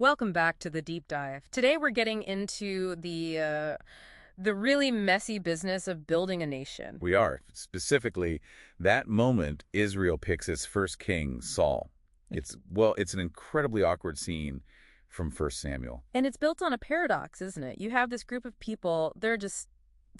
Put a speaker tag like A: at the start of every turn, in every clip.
A: Welcome back to the deep dive. Today we're getting into the really messy business of building a nation.
B: We are. Specifically, that moment Israel picks its first king, Saul. It's an incredibly awkward scene from First Samuel.
A: And it's built on a paradox, isn't it? You have this group of people, they're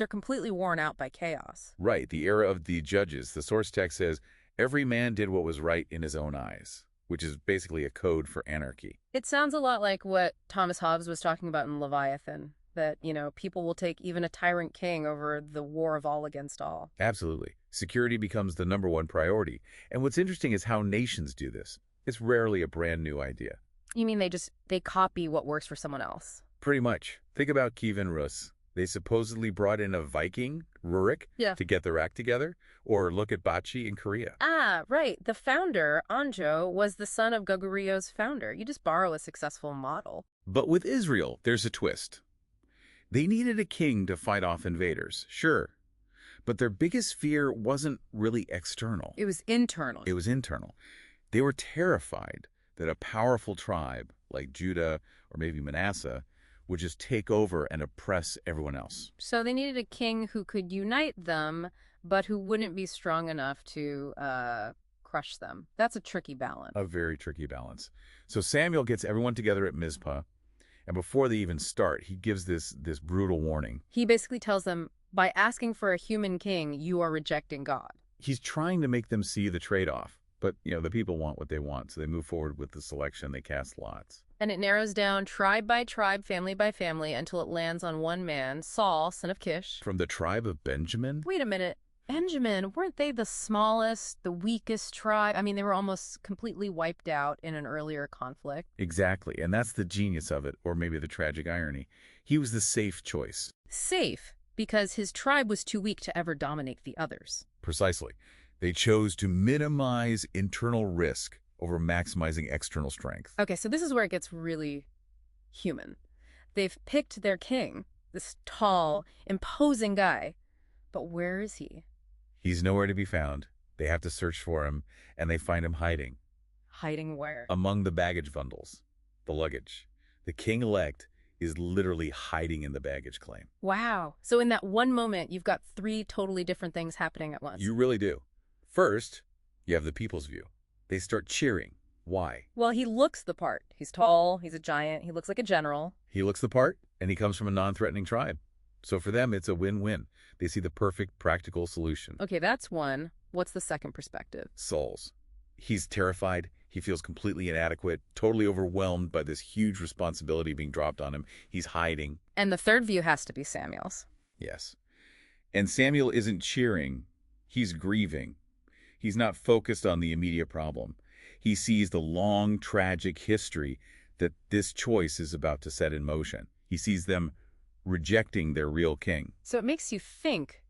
A: completely worn out by chaos.
B: Right, the era of the judges. The source text says, every man did what was right in his own eyes, which is basically a code for anarchy.
A: It sounds a lot like what Thomas Hobbes was talking about in Leviathan, that, people will take even a tyrant king over the war of all against all.
B: Absolutely. Security becomes the number one priority. And what's interesting is how nations do this. It's rarely a brand new idea.
A: You mean they copy what works for someone else?
B: Pretty much. Think about Kiev and Rus. They supposedly brought in a Viking, Rurik,
A: Yeah.
B: to get their act together. Or look at Bachi in Korea.
A: Ah, right. The founder, Anjo, was the son of Gogurych's founder. You just borrow a successful model.
B: But with Israel, there's a twist. They needed a king to fight off invaders, sure. But their biggest fear wasn't really external.
A: It was internal.
B: It was internal. They were terrified that a powerful tribe, like Judah or maybe Manasseh, would just take over and oppress everyone else.
A: So they needed a king who could unite them, but who wouldn't be strong enough to crush them. That's a tricky balance.
B: A very tricky balance. So Samuel gets everyone together at Mizpah, and before they even start, he gives this brutal warning.
A: He basically tells them, by asking for a human king, you are rejecting God.
B: He's trying to make them see the trade-off. But, the people want what they want, so they move forward with the selection. They cast lots.
A: And it narrows down tribe by tribe, family by family, until it lands on one man, Saul, son of Kish.
B: From the tribe of Benjamin?
A: Wait a minute. Benjamin, weren't they the smallest, the weakest tribe? I mean, they were almost completely wiped out in an earlier conflict.
B: Exactly, and that's the genius of it, or maybe the tragic irony. He was the safe choice.
A: Safe, because his tribe was too weak to ever dominate the others.
B: Precisely. They chose to minimize internal risk over maximizing external strength.
A: Okay, so this is where it gets really human. They've picked their king, this tall, imposing guy. But where is he?
B: He's nowhere to be found. They have to search for him, and they find him hiding.
A: Hiding where?
B: Among the baggage bundles, the luggage. The king-elect is literally hiding in the baggage claim.
A: Wow. So in that one moment, you've got three totally different things happening at once.
B: You really do. First, you have the people's view. They start cheering. Why?
A: Well, he looks the part. He's tall, he's a giant, he looks like a general.
B: He looks the part, and he comes from a non-threatening tribe. So for them, it's a win-win. They see the perfect practical solution.
A: Okay, that's one. What's the second perspective?
B: Saul's. He's terrified. He feels completely inadequate, totally overwhelmed by this huge responsibility being dropped on him. He's hiding.
A: And the third view has to be Samuel's.
B: Yes. And Samuel isn't cheering. He's grieving. He's not focused on the immediate problem. He sees the long, tragic history that this choice is about to set in motion. He sees them rejecting their real king.
A: So it makes you think,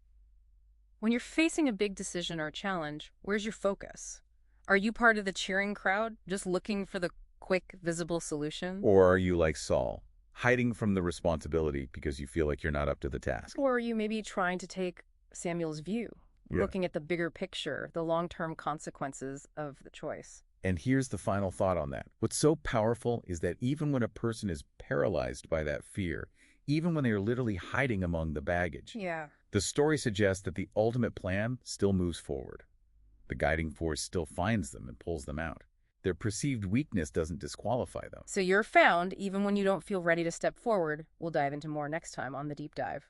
A: when you're facing a big decision or a challenge, where's your focus? Are you part of the cheering crowd, just looking for the quick, visible solution?
B: Or are you like Saul, hiding from the responsibility because you feel like you're not up to the task?
A: Or are you maybe trying to take Samuel's view, looking at the bigger picture, the long-term consequences of the choice?
B: And here's the final thought on that. What's so powerful is that even when a person is paralyzed by that fear, even when they are literally hiding among the baggage,
A: Yeah.
B: the story suggests that the ultimate plan still moves forward. The guiding force still finds them and pulls them out. Their perceived weakness doesn't disqualify them.
A: So you're found even when you don't feel ready to step forward. We'll dive into more next time on The Deep Dive.